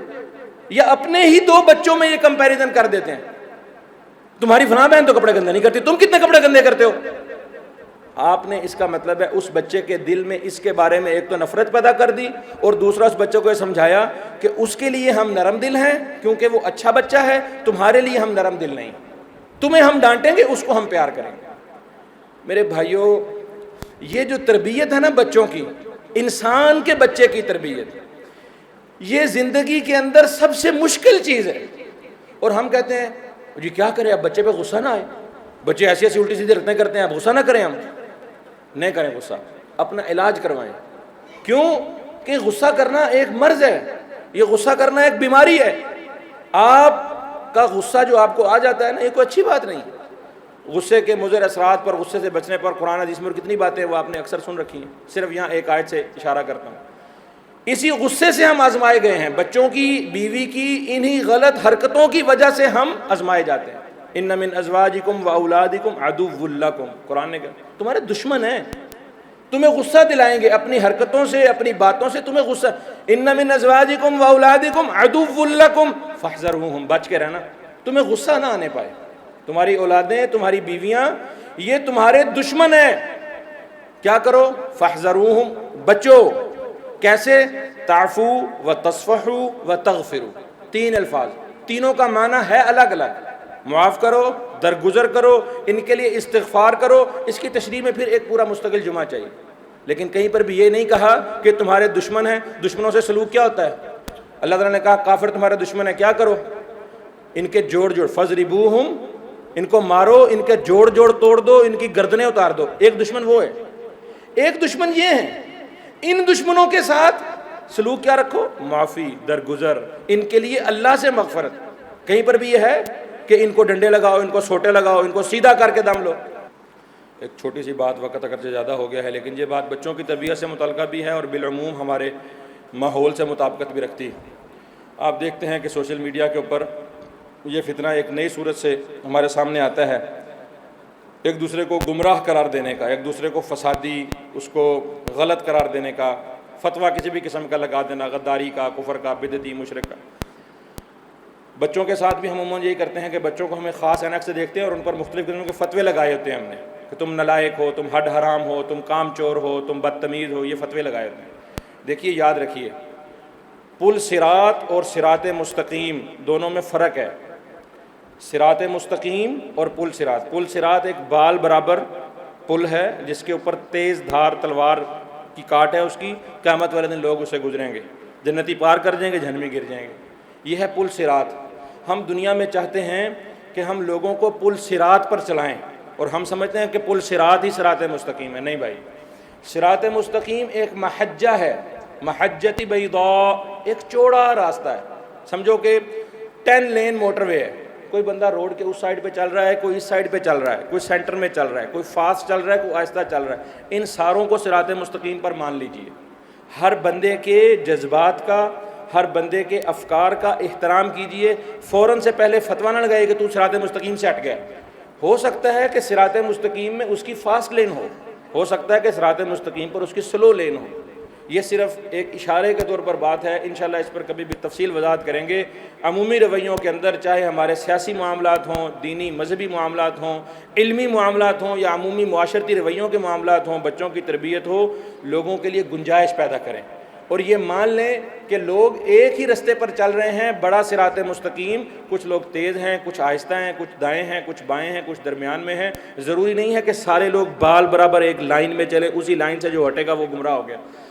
یا اپنے ہی دو بچوں میں یہ کمپیریزن کر دیتے ہیں، تمہاری فلاں بہن تو کپڑے گندے نہیں کرتی، تم کتنے کپڑے گندے کرتے ہو، آپ نے اس کا مطلب ہے اس بچے کے دل میں اس کے بارے میں ایک تو نفرت پیدا کر دی، اور دوسرا اس بچے کو یہ سمجھایا کہ اس کے لیے ہم نرم دل ہیں کیونکہ وہ اچھا بچہ ہے، تمہارے لیے ہم نرم دل نہیں، تمہیں ہم ڈانٹیں گے، اس کو ہم پیار کریں گے۔ میرے بھائیوں، یہ جو تربیت ہے نا بچوں کی، انسان کے بچے کی تربیت، یہ زندگی کے اندر سب سے مشکل چیز ہے۔ اور ہم کہتے ہیں جی کیا کریں، اب بچے پہ غصہ نہ آئے، بچے ایسی ایسی الٹی سیدھی حرکتیں کرتے ہیں، اب غصہ نہ کریں، ہم نہیں کریں غصہ، اپنا علاج کروائیں۔ کیوں کہ غصہ کرنا ایک مرض ہے، یہ غصہ کرنا ایک بیماری ہے۔ آپ کا غصہ جو آپ کو آ جاتا ہے نا، یہ کوئی اچھی بات نہیں۔ غصے کے مضر اثرات پر، غصے سے بچنے پر قرآن حدیث میں کتنی باتیں وہ آپ نے اکثر سن رکھی ہیں، صرف یہاں ایک آیت سے اشارہ کرتا ہوں۔ اسی غصے سے ہم آزمائے گئے ہیں، بچوں کی، بیوی کی انہی غلط حرکتوں کی وجہ سے ہم آزمائے جاتے ہیں۔ ان من ازواجکم واولادکم عدو لکم، قرآن نے کہا تمہارے دشمن ہیں، تمہیں غصہ دلائیں گے اپنی حرکتوں سے، اپنی باتوں سے، تمہیں غصہ۔ ان من ازواجکم واولادکم عدو لکم فاحذروہم، بچ کے رہنا، تمہیں غصہ نہ آنے پائے۔ تمہاری اولادیں، تمہاری بیویاں، یہ تمہارے دشمن ہیں، کیا کرو؟ فاحذروہم، بچو۔ کیسے؟ تعفو و تصفحو و تغفرو، تین الفاظ، تینوں کا معنی ہے الگ الگ۔ معاف کرو، درگزر کرو، ان کے لیے استغفار کرو۔ اس کی تشریح میں پھر ایک پورا مستقل جمعہ چاہیے، لیکن کہیں پر بھی یہ نہیں کہا کہ تمہارے دشمن ہیں۔ دشمنوں سے سلوک کیا ہوتا ہے؟ اللہ تعالیٰ نے کہا کافر تمہارے دشمن ہے، کیا کرو؟ ان کے جوڑ جوڑ، فضربوہم، ان کو مارو، ان کے جوڑ جوڑ توڑ دو، ان کی گردنیں اتار دو۔ ایک دشمن وہ ہے، ایک دشمن یہ ہے۔ ان دشمنوں کے ساتھ سلوک کیا رکھو؟ معافی، درگزر، ان کے لیے اللہ سے مغفرت۔ کہیں پر بھی یہ ہے کہ ان کو ڈنڈے لگاؤ، ان کو سوٹے لگاؤ، ان کو سیدھا کر کے دم لو۔ ایک چھوٹی سی بات، وقت اگرچہ زیادہ ہو گیا ہے، لیکن یہ بات بچوں کی تربیت سے متعلقہ بھی ہے اور بالعموم ہمارے ماحول سے مطابقت بھی رکھتی ہے۔ آپ دیکھتے ہیں کہ سوشل میڈیا کے اوپر یہ فتنہ ایک نئی صورت سے ہمارے سامنے آتا ہے، ایک دوسرے کو گمراہ قرار دینے کا، ایک دوسرے کو فسادی، اس کو غلط قرار دینے کا، فتویٰ کسی بھی قسم کا لگا دینا، غداری کا، کفر کا، بدعتی، مشرک کا۔ بچوں کے ساتھ بھی ہم عموماً یہی کرتے ہیں کہ بچوں کو ہمیں خاص عینک سے دیکھتے ہیں اور ان پر مختلف قسم کے فتوے لگائے ہوتے ہیں ہم نے، کہ تم نالائق ہو، تم ہڈ حرام ہو، تم کام چور ہو، تم بدتمیز ہو، یہ فتوے لگائے ہوتے ہیں۔ دیکھیے، یاد رکھیے، پل صراط اور صراط مستقیم دونوں میں فرق ہے۔ صراط مستقیم اور پل صراط، پل صراط ایک بال برابر پل ہے جس کے اوپر تیز دھار تلوار کی کاٹ ہے، اس کی قیامت والے دن لوگ اسے گزریں گے، جنتی پار کر جائیں گے، جہنمی گر جائیں گے۔ یہ ہے پل صراط۔ ہم دنیا میں چاہتے ہیں کہ ہم لوگوں کو پل صراط پر چلائیں، اور ہم سمجھتے ہیں کہ پل صراط ہی صراط مستقیم ہے۔ نہیں بھائی، صراط مستقیم ایک محجہ ہے، محجتی بیضاء، ایک چوڑا راستہ ہے، سمجھو کہ 10 لین موٹر وے ہے۔ کوئی بندہ روڈ کے اس سائڈ پہ چل رہا ہے، کوئی اس سائڈ پہ چل رہا ہے، کوئی سینٹر میں چل رہا ہے، کوئی فاسٹ چل رہا ہے، کوئی آہستہ چل رہا ہے۔ ان ساروں کو صراط مستقیم پر مان لیجئے۔ ہر بندے کے جذبات کا، ہر بندے کے افکار کا احترام کیجئے۔ فوراً سے پہلے فتویٰ نہ لگائے کہ تو صراط مستقیم سے ہٹ گیا۔ ہو سکتا ہے کہ صراط مستقیم میں اس کی فاسٹ لین ہو سکتا ہے کہ صراط مستقیم پر اس کی سلو لین ہو۔ یہ صرف ایک اشارے کے طور پر بات ہے، انشاءاللہ اس پر کبھی بھی تفصیل وضاحت کریں گے۔ عمومی رویوں کے اندر، چاہے ہمارے سیاسی معاملات ہوں، دینی مذہبی معاملات ہوں، علمی معاملات ہوں، یا عمومی معاشرتی رویوں کے معاملات ہوں، بچوں کی تربیت ہو، لوگوں کے لیے گنجائش پیدا کریں، اور یہ مان لیں کہ لوگ ایک ہی رستے پر چل رہے ہیں، بڑا صراط مستقیم۔ کچھ لوگ تیز ہیں، کچھ آہستہ ہیں، کچھ دائیں ہیں، کچھ بائیں ہیں، کچھ درمیان میں ہیں۔ ضروری نہیں ہے کہ سارے لوگ بال برابر ایک لائن میں چلیں، اسی لائن سے جو ہٹے گا وہ گمراہ ہو گیا۔